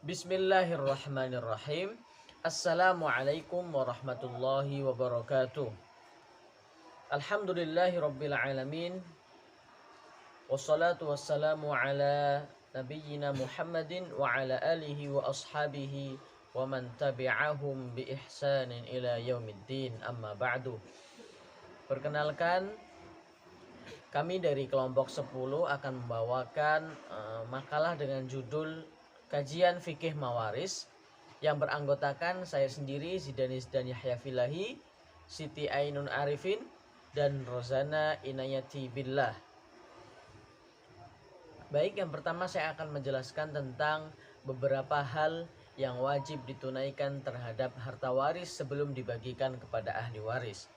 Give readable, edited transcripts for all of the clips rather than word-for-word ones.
Bismillahirrahmanirrahim. Assalamualaikum warahmatullahi wabarakatuh. Alhamdulillahi rabbil alamin. Wassalatu wassalamu ala nabiyyina Muhammadin wa ala alihi wa ashabihi wa man tabi'ahum bi ihsanin ila yaumiddin, amma ba'du. Perkenalkan, kami dari kelompok 10 akan membawakan makalah dengan judul Kajian Fikih Mawaris yang beranggotakan saya sendiri, Zidanis dan Yahya Filahi, Siti Ainun Arifin, dan Rozana Inayati Billah. Baik, yang pertama saya akan menjelaskan tentang beberapa hal yang wajib ditunaikan terhadap harta waris sebelum dibagikan kepada ahli waris.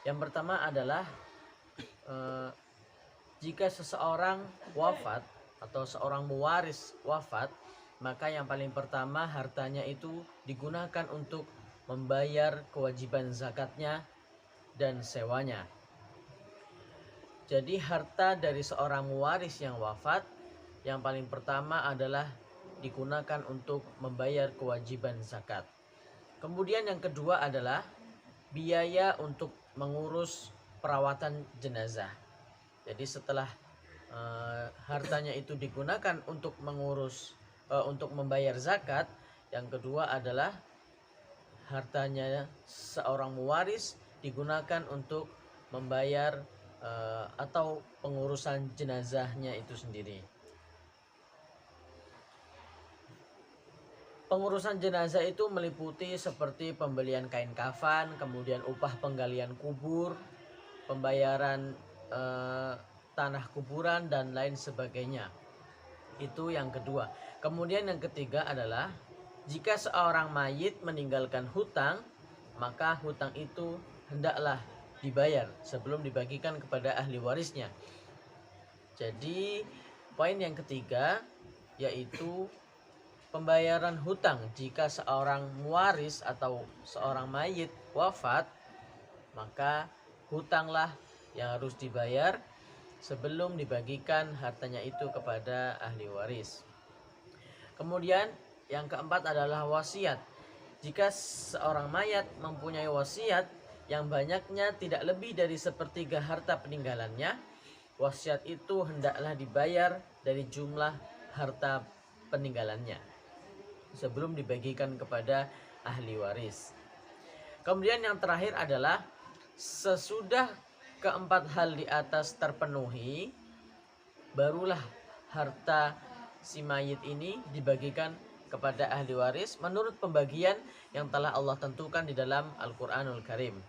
Yang pertama adalah jika seseorang wafat atau seorang mewaris wafat, maka yang paling pertama hartanya itu digunakan untuk membayar kewajiban zakatnya dan sewanya. Jadi harta dari seorang mewaris yang wafat yang paling pertama adalah digunakan untuk membayar kewajiban zakat. Kemudian yang kedua adalah biaya untuk mengurus perawatan jenazah. Jadi setelah hartanya itu digunakan untuk untuk membayar zakat, yang kedua adalah hartanya seorang mewaris digunakan untuk membayar atau pengurusan jenazahnya itu sendiri. Pengurusan jenazah itu meliputi seperti pembelian kain kafan, kemudian upah penggalian kubur, pembayaran tanah kuburan, dan lain sebagainya. Itu yang kedua. Kemudian yang ketiga adalah jika seorang mayit meninggalkan hutang, maka hutang itu hendaklah dibayar sebelum dibagikan kepada ahli warisnya. Jadi poin yang ketiga yaitu pembayaran hutang. Jika seorang mewaris atau seorang mayit wafat, maka hutanglah yang harus dibayar sebelum dibagikan hartanya itu kepada ahli waris. Kemudian yang keempat adalah wasiat. Jika seorang mayat mempunyai wasiat yang banyaknya tidak lebih dari sepertiga harta peninggalannya, wasiat itu hendaklah dibayar dari jumlah harta peninggalannya sebelum dibagikan kepada ahli waris. Kemudian yang terakhir adalah sesudah keempat hal di atas terpenuhi, barulah harta si mayit ini dibagikan kepada ahli waris menurut pembagian yang telah Allah tentukan di dalam Al-Quranul Karim.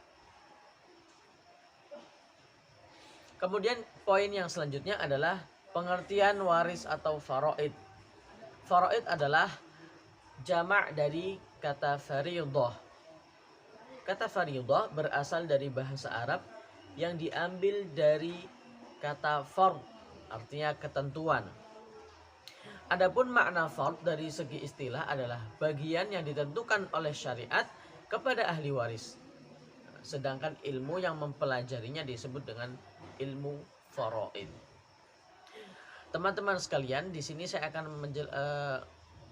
Kemudian poin yang selanjutnya adalah pengertian waris atau faraid. Faraid adalah jamak dari kata fariidah. Kata fariidah berasal dari bahasa Arab yang diambil dari kata fard, artinya ketentuan. Adapun makna fard dari segi istilah adalah bagian yang ditentukan oleh syariat kepada ahli waris. Sedangkan ilmu yang mempelajarinya disebut dengan ilmu faraid. Teman-teman sekalian, di sini saya akan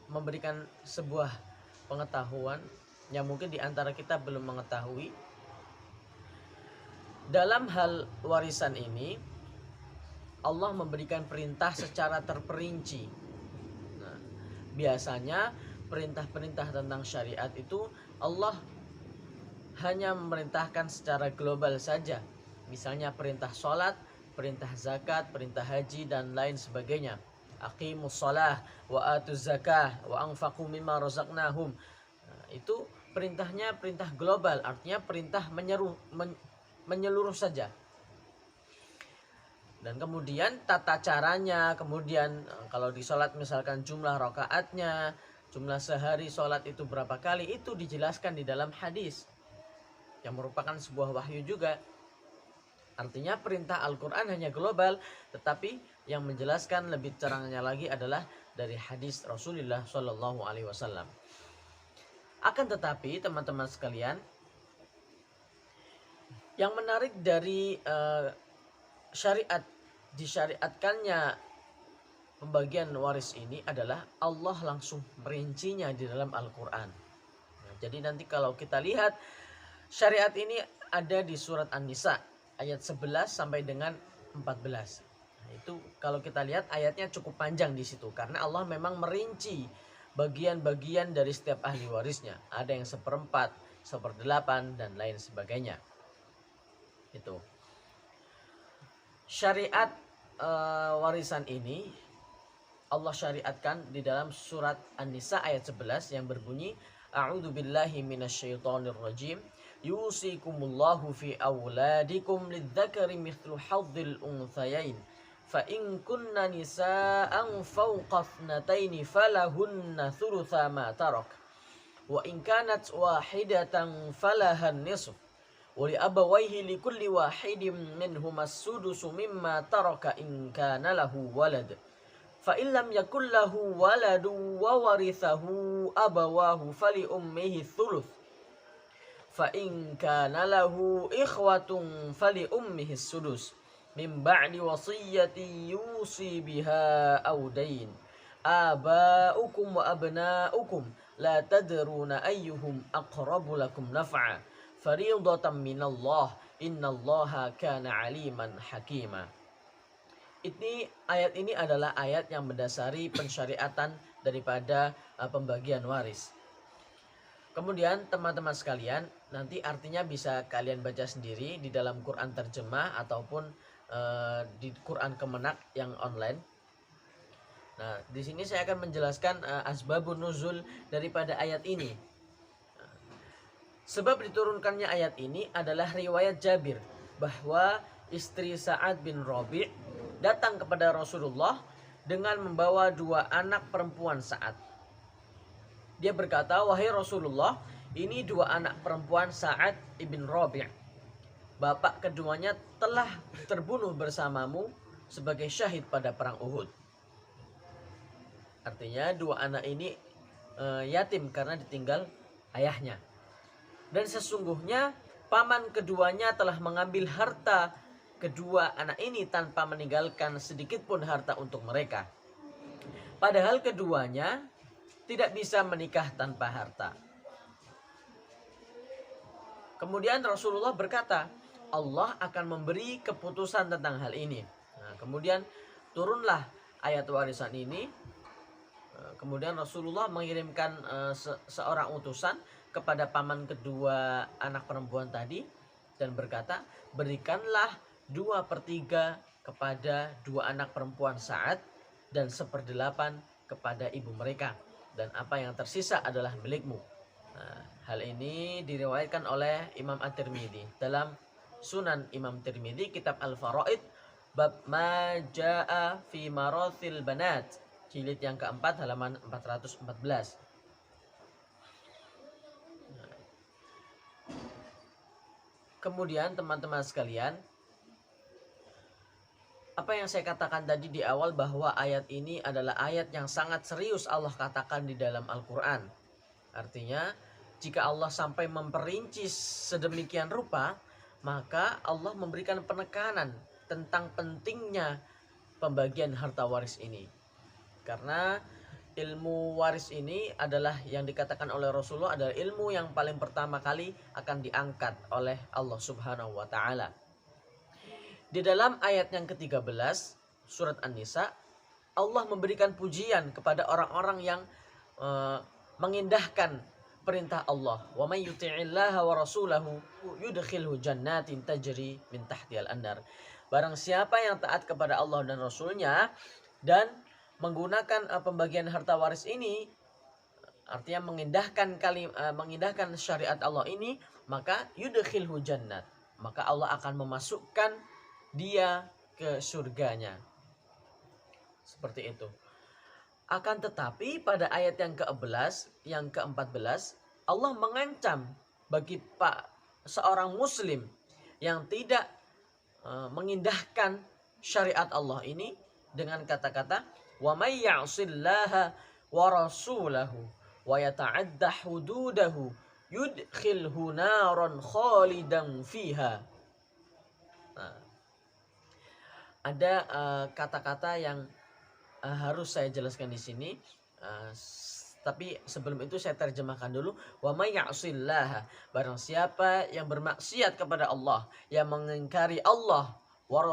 memberikan sebuah pengetahuan yang mungkin di antara kita belum mengetahui. Dalam hal warisan ini, Allah memberikan perintah secara terperinci. Nah, biasanya perintah-perintah tentang syariat itu Allah hanya memerintahkan secara global saja. Misalnya perintah sholat, perintah zakat, perintah haji, dan lain sebagainya. Aqimus shalah wa atuz zakah wa anfaqu mimma razaqnahum. Nah, itu perintahnya perintah global, artinya perintah menyeluruh saja. Dan kemudian tata caranya, kemudian kalau di sholat misalkan jumlah rakaatnya, jumlah sehari sholat itu berapa kali, itu dijelaskan di dalam hadis yang merupakan sebuah wahyu juga. Artinya perintah Al-Quran hanya global, tetapi yang menjelaskan lebih terangnya lagi adalah dari hadis Rasulullah SAW. Akan tetapi teman-teman sekalian, yang menarik dari syariat, disyariatkannya pembagian waris ini adalah Allah langsung merincinya di dalam Al-Quran. Nah, jadi nanti kalau kita lihat syariat ini ada di surat An-Nisa ayat 11 sampai dengan 14. Nah, itu kalau kita lihat ayatnya cukup panjang di situ karena Allah memang merinci bagian-bagian dari setiap ahli warisnya. Ada yang 1/4, 1/8 dan lain sebagainya. Itu. Syariat warisan ini Allah syariatkan di dalam surat An-Nisa ayat 11 yang berbunyi A'udzu billahi minasyaitonir rajim yusikumullahu fi auladikum lidzakari mithlu hadzil unthayain fa in kunna nisaan fawqa ithnataini falahunna thulutha ma tarak wa in kanat wahidatan falahan nisf wa li abawayhi likulli wahidin minhuma as-sudusu mimma taraka in kana lahu walad fa illam yakul lahu waladun wa warithahu abawahu fali ummihi thuluth fa in kana lahu ikhwatun fali ummihi sudus min ba'di wasiyyati yusi biha aw dain aba'ukum wa abna'ukum la tadruna ayyuhum aqrabu lakum naf'a fariidatan minallah innallaha kana aliman hakima. Ayat ini adalah ayat yang mendasari pensyariatan daripada pembagian waris. Kemudian teman-teman sekalian, nanti artinya bisa kalian baca sendiri di dalam Quran terjemah ataupun di Quran Kemenak yang online. Nah, di sini saya akan menjelaskan asbabun nuzul daripada ayat ini. Sebab diturunkannya ayat ini adalah riwayat Jabir bahwa istri Sa'ad bin Rabi' datang kepada Rasulullah dengan membawa 2 anak perempuan Sa'ad. Dia berkata, "Wahai Rasulullah, ini 2 anak perempuan Sa'ad ibn Rabi'. Bapak keduanya telah terbunuh bersamamu sebagai syahid pada perang Uhud." Artinya 2 anak ini yatim karena ditinggal ayahnya. Dan sesungguhnya paman keduanya telah mengambil harta kedua anak ini tanpa meninggalkan sedikit pun harta untuk mereka. Padahal keduanya tidak bisa menikah tanpa harta. Kemudian Rasulullah berkata, Allah akan memberi keputusan tentang hal ini. Nah, kemudian turunlah ayat warisan ini. Kemudian Rasulullah mengirimkan seorang utusan kepada paman kedua anak perempuan tadi dan berkata, berikanlah 2/3 kepada 2 anak perempuan Sa'ad dan 1/8 kepada ibu mereka, dan apa yang tersisa adalah milikmu. Nah, hal ini diriwayatkan oleh Imam At-Tirmidzi dalam Sunan Imam Tirmidzi kitab Al-Faraid bab ma jaa fi marathil banat jilid yang keempat halaman 414. Kemudian teman-teman sekalian, apa yang saya katakan tadi di awal bahwa ayat ini adalah ayat yang sangat serius Allah katakan di dalam Al-Quran. Artinya jika Allah sampai memperinci sedemikian rupa, maka Allah memberikan penekanan tentang pentingnya pembagian harta waris ini. Karena ilmu waris ini adalah yang dikatakan oleh Rasulullah adalah ilmu yang paling pertama kali akan diangkat oleh Allah Subhanahu wa Ta'ala. Di dalam ayat yang ke-13 surat An-Nisa, Allah memberikan pujian kepada orang-orang yang mengindahkan perintah Allah. Wa may yuti'illaha wa rasulahu yudkhilhu jannatin tajri min tahtihal anhar. Barang siapa yang taat kepada Allah dan Rasulnya dan menggunakan pembagian harta waris ini, artinya mengindahkan syariat Allah ini, maka yudkhilhu jannat, maka Allah akan memasukkan dia ke surganya. Seperti itu. Akan tetapi pada ayat yang ke-14 Allah mengancam bagi seorang muslim yang tidak mengindahkan syariat Allah ini dengan kata-kata wa may ya'sillaha wa rasulahu wa yata'adda hududahu yudkhilhu naran khalidan fiha. Nah, ada kata-kata yang harus saya jelaskan di sini. Tapi sebelum itu saya terjemahkan dulu. Wa may ya'sillah, barang siapa yang bermaksiat kepada Allah, yang mengingkari Allah